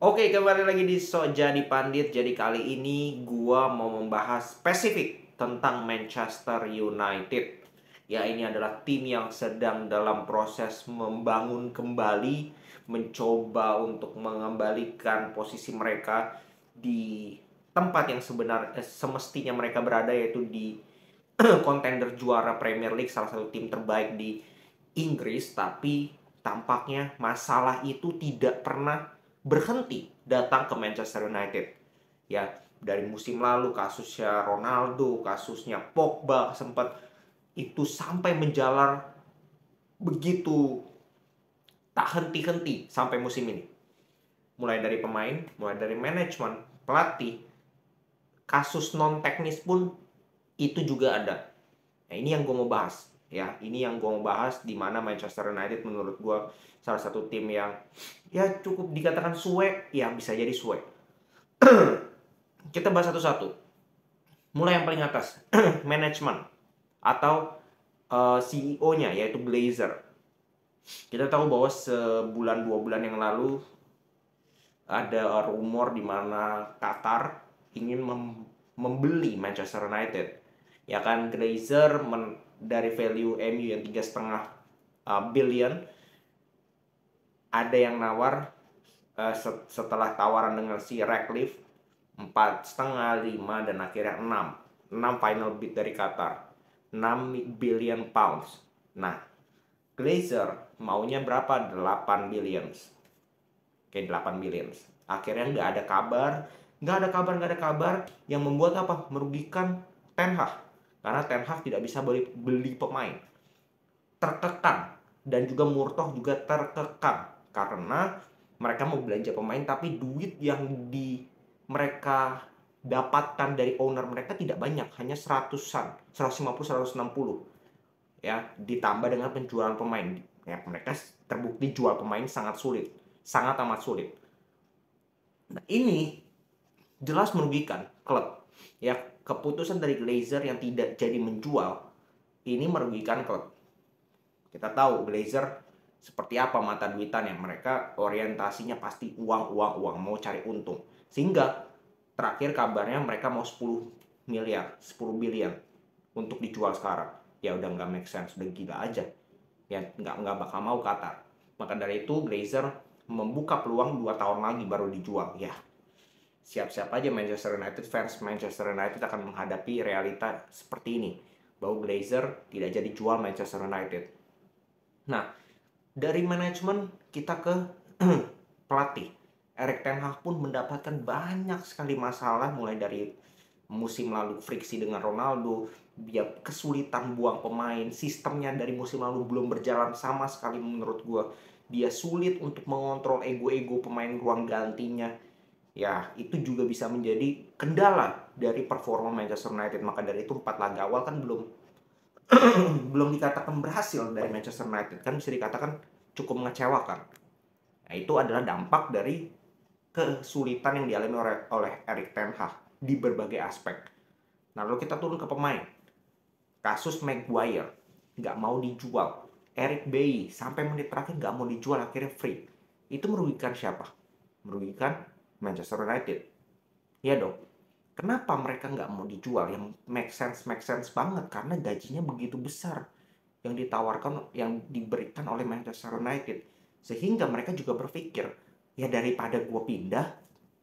Oke, kembali lagi di So Jadi Pandit. Jadi kali ini gua mau membahas spesifik tentang Manchester United. Ya, ini adalah tim yang sedang dalam proses membangun kembali, mencoba untuk mengembalikan posisi mereka di tempat yang sebenarnya semestinya mereka berada, yaitu di kontender juara Premier League, salah satu tim terbaik di Inggris. Tapi tampaknya masalah itu tidak pernah berhenti datang ke Manchester United. Ya, dari musim lalu kasusnya Ronaldo, kasusnya Pogba sempat itu sampai menjalar begitu tak henti-henti sampai musim ini. Mulai dari pemain, mulai dari manajemen, pelatih, kasus non teknis pun itu juga ada. Nah, ini yang gue mau bahas. Ya, ini yang gue mau bahas, di mana Manchester United menurut gue salah satu tim yang ya cukup dikatakan suwe, ya bisa jadi suwe. Kita bahas satu-satu. Mulai yang paling atas, manajemen atau CEO-nya yaitu Glazer. Kita tahu bahwa sebulan 2 bulan yang lalu ada rumor di mana Qatar ingin membeli Manchester United. Ya kan, Glazer dari value MU yang 3,5 billion, ada yang nawar setelah tawaran dengan si Ratcliffe 4,5, 5, dan akhirnya 6 final bid dari Qatar, 6 billion pounds. Nah, Glazer maunya berapa? 8 billions. Oke, 8 billions. Akhirnya nggak ada kabar, yang membuat apa? Merugikan Ten Hag. Karena Ten Hag tidak bisa beli pemain. Terkekang. Dan juga Murtoh juga terkekang. Karena mereka mau belanja pemain, tapi duit yang mereka dapatkan dari owner mereka tidak banyak, hanya 100-an, 150, 160. Ya, ditambah dengan penjualan pemain. Ya, mereka terbukti jual pemain sangat sulit, sangat amat sulit. Nah, ini jelas merugikan klub. Ya, keputusan dari Glazer yang tidak jadi menjual ini merugikan klub. Kita tahu Glazer seperti apa mata duitannya. Mereka orientasinya pasti uang, uang, uang, mau cari untung. Sehingga terakhir kabarnya mereka mau 10 miliar, 10 billion untuk dijual sekarang. Ya udah nggak make sense, udah gila aja. Ya nggak bakal mau Qatar. Maka dari itu Glazer membuka peluang 2 tahun lagi baru dijual. Ya, siap-siap aja Manchester United, fans Manchester United akan menghadapi realita seperti ini, bahwa Glazer tidak jadi jual Manchester United. Nah, dari manajemen kita ke pelatih. Erik ten Hag pun mendapatkan banyak sekali masalah, mulai dari musim lalu friksi dengan Ronaldo, dia kesulitan buang pemain, sistemnya dari musim lalu belum berjalan sama sekali menurut gue. Dia sulit untuk mengontrol ego-ego pemain ruang gantinya. Ya, itu juga bisa menjadi kendala dari performa Manchester United. Maka dari itu 4 laga awal kan belum belum dikatakan berhasil dari Manchester United, kan bisa dikatakan cukup mengecewakan. Nah, itu adalah dampak dari kesulitan yang dialami oleh Erik ten Hag di berbagai aspek. Nah, lalu kita turun ke pemain. Kasus Maguire nggak mau dijual, Eric Bailly sampai menit terakhir nggak mau dijual, akhirnya free. Itu merugikan siapa? Merugikan Manchester United. Ya dong. Kenapa mereka nggak mau dijual? Yang make sense banget, karena gajinya begitu besar yang ditawarkan, yang diberikan oleh Manchester United. Sehingga mereka juga berpikir, ya daripada gue pindah,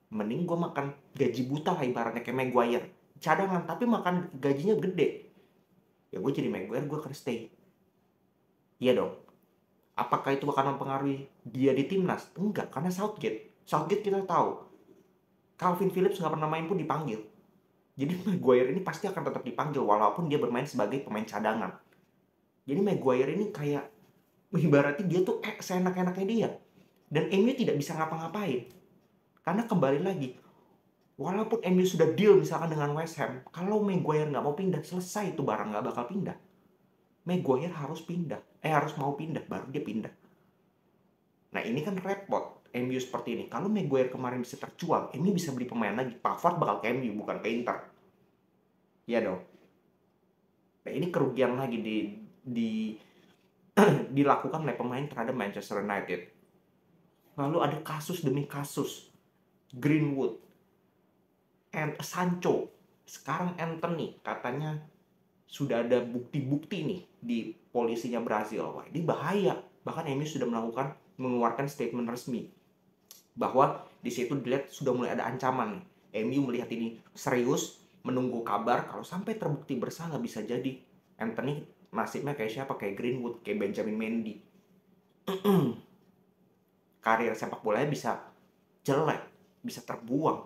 mending gue makan gaji buta lah, ibaratnya kayak Maguire. Cadangan, tapi makan gajinya gede. Ya gue jadi Maguire, gue akan stay. Iya dong. Apakah itu akan mempengaruhi dia di timnas? Enggak, karena Southgate kita tahu, Calvin Phillips nggak pernah main pun dipanggil. Jadi Maguire ini pasti akan tetap dipanggil walaupun dia bermain sebagai pemain cadangan. Jadi Maguire ini kayak ibaratnya dia tuh seenak-enaknya dia. Dan MU tidak bisa ngapa-ngapain. Karena kembali lagi, walaupun MU sudah deal misalkan dengan West Ham, kalau Maguire nggak mau pindah, selesai itu barang nggak bakal pindah. Maguire harus pindah, harus mau pindah, baru dia pindah. Nah, ini kan repot MU seperti ini. Kalau Maguire kemarin bisa terjual, MU bisa beli pemain lagi. Pavard bakal ke MU, bukan ke Inter. Iya dong. Nah, ini kerugian lagi dilakukan oleh pemain terhadap Manchester United. Lalu ada kasus demi kasus. Greenwood, Sancho, sekarang Anthony, katanya sudah ada bukti-bukti nih di polisinya Brazil. Wah, ini bahaya. Bahkan MU sudah mengeluarkan statement resmi bahwa di situ dilihat sudah mulai ada ancaman nih. MU melihat ini serius, menunggu kabar kalau sampai terbukti bersalah bisa jadi Anthony nasibnya kayak siapa? Kayak Greenwood, kayak Benjamin Mendy. Karir sepak bolanya bisa jelek, bisa terbuang.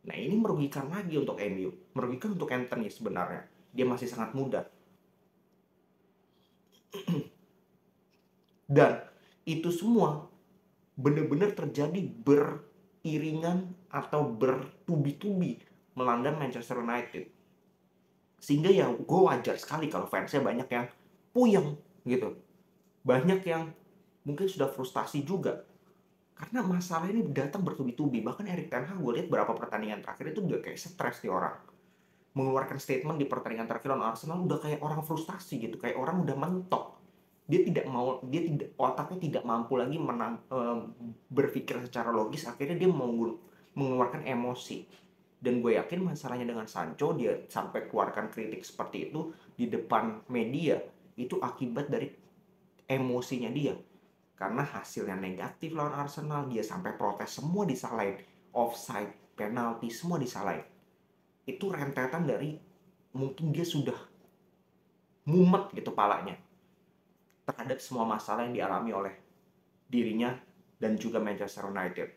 Nah, ini merugikan lagi untuk MU, merugikan untuk Anthony sebenarnya. Dia masih sangat muda. Dan itu semua benar-benar terjadi beriringan atau bertubi-tubi melanda Manchester United. Sehingga ya gue wajar sekali kalau fansnya banyak yang puyeng gitu. Banyak yang mungkin sudah frustasi juga. Karena masalah ini datang bertubi-tubi. Bahkan Erik ten Hag gue lihat berapa pertandingan terakhir itu udah kayak stres nih orang. Mengeluarkan statement di pertandingan terakhir lawan Arsenal udah kayak orang frustasi gitu. Kayak orang udah mentok. Dia tidak, otaknya tidak mampu lagi berpikir secara logis. Akhirnya dia mau mengeluarkan emosi. Dan gue yakin masalahnya dengan Sancho, dia sampai keluarkan kritik seperti itu di depan media, itu akibat dari emosinya dia. Karena hasilnya negatif lawan Arsenal, dia sampai protes, semua disalahin. Offside, penalti, semua disalahin. Itu rentetan dari mungkin dia sudah mumet gitu palanya terhadap semua masalah yang dialami oleh dirinya dan juga Manchester United.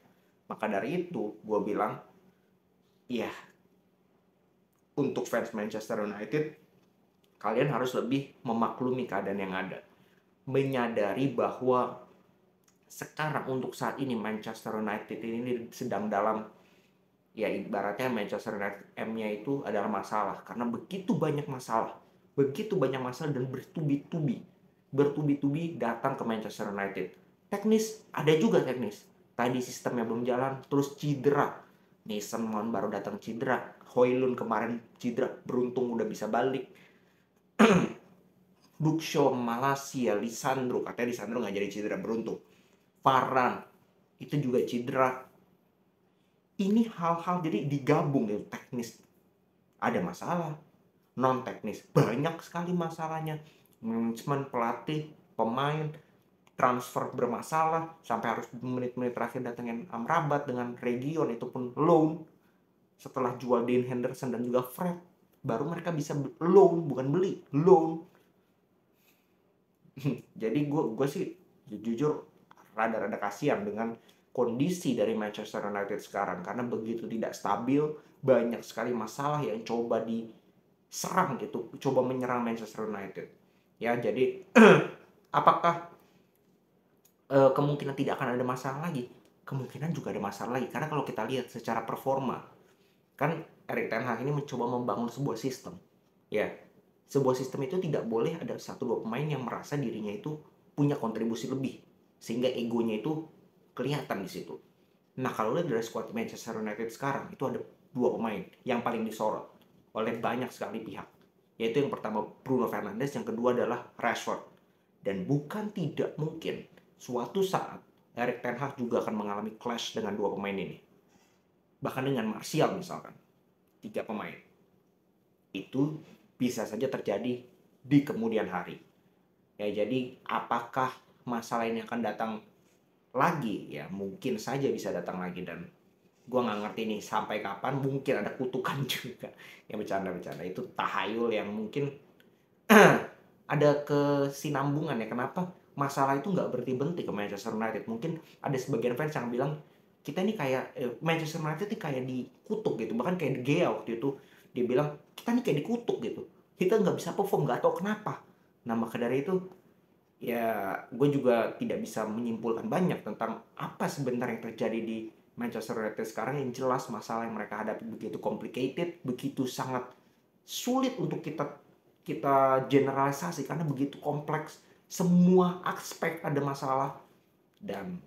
Maka dari itu, gue bilang, ya, untuk fans Manchester United, kalian harus lebih memaklumi keadaan yang ada. Menyadari bahwa sekarang untuk saat ini Manchester United ini sedang dalam, ya ibaratnya Manchester United M-nya itu adalah masalah. Karena begitu banyak masalah dan bertubi-tubi datang ke Manchester United. Teknis, ada juga teknis. Tadi sistemnya belum jalan, terus cedera. Mason Mount baru datang cedera. Højlund kemarin cedera, beruntung udah bisa balik. Luke Shaw, Malaysia, Lisandro, katanya Lisandro nggak jadi cedera, beruntung. Varane, itu juga cedera. Ini hal-hal jadi digabung gitu, teknis ada masalah, non teknis banyak sekali masalahnya. Manajemen, pelatih, pemain, transfer bermasalah sampai harus menit-menit terakhir datengin Amrabat dengan Region, itu pun loan. Setelah jual Dean Henderson dan juga Fred, baru mereka bisa loan, bukan beli, loan. Jadi gue sih jujur rada-rada kasihan dengan kondisi dari Manchester United sekarang, karena begitu tidak stabil, banyak sekali masalah yang coba diserang gitu, coba menyerang Manchester United. Ya, jadi apakah kemungkinan tidak akan ada masalah lagi? Kemungkinan juga ada masalah lagi, karena kalau kita lihat secara performa, kan Erik ten Hag ini mencoba membangun sebuah sistem. Ya, sebuah sistem itu tidak boleh ada 1-2 pemain yang merasa dirinya itu punya kontribusi lebih, sehingga egonya itu kelihatan di situ. Nah, kalau lihat dari skuad Manchester United sekarang, itu ada 2 pemain yang paling disorot oleh banyak sekali pihak. Yaitu yang pertama Bruno Fernandes, yang kedua adalah Rashford. Dan bukan tidak mungkin suatu saat Erik ten Hag juga akan mengalami clash dengan 2 pemain ini. Bahkan dengan Martial misalkan, 3 pemain. Itu bisa saja terjadi di kemudian hari. Ya, jadi apakah masalah ini akan datang lagi? Ya, mungkin saja bisa datang lagi, dan gue nggak ngerti nih sampai kapan. Mungkin ada kutukan juga. Ya, bercanda-bercanda, itu tahayul yang mungkin ada kesinambungan ya. Kenapa masalah itu nggak berhenti-berhenti ke Manchester United? Mungkin ada sebagian fans yang bilang kita ini kayak Manchester United ini kayak dikutuk gitu. Bahkan kayak De Gea waktu itu, dia bilang kita ini kayak dikutuk gitu, kita nggak bisa perform, nggak tahu kenapa. Nah, maka dari itu ya gue juga tidak bisa menyimpulkan banyak tentang apa sebenarnya yang terjadi di Manchester United sekarang. Yang jelas masalah yang mereka hadapi begitu complicated, begitu sangat sulit untuk kita generalisasi karena begitu kompleks, semua aspek ada masalah. Dan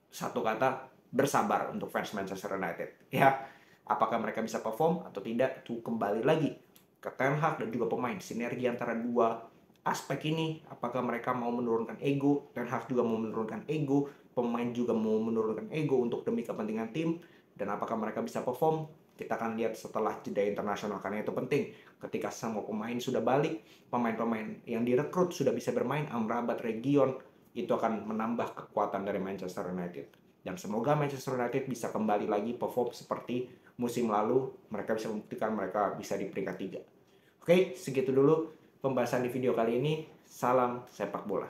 satu kata, bersabar untuk fans Manchester United. Ya, apakah mereka bisa perform atau tidak, itu kembali lagi ke Ten Hag dan juga pemain. Sinergi antara dua aspek ini, apakah mereka mau menurunkan ego, Ten Hag juga mau menurunkan ego, pemain juga mau menurunkan ego untuk demi kepentingan tim, dan apakah mereka bisa perform, kita akan lihat setelah jeda internasional. Karena itu penting, ketika semua pemain sudah balik, pemain-pemain yang direkrut sudah bisa bermain, Amrabat, Region, itu akan menambah kekuatan dari Manchester United. Dan semoga Manchester United bisa kembali lagi perform seperti musim lalu, mereka bisa membuktikan mereka bisa di peringkat 3. Oke, segitu dulu pembahasan di video kali ini. Salam sepak bola.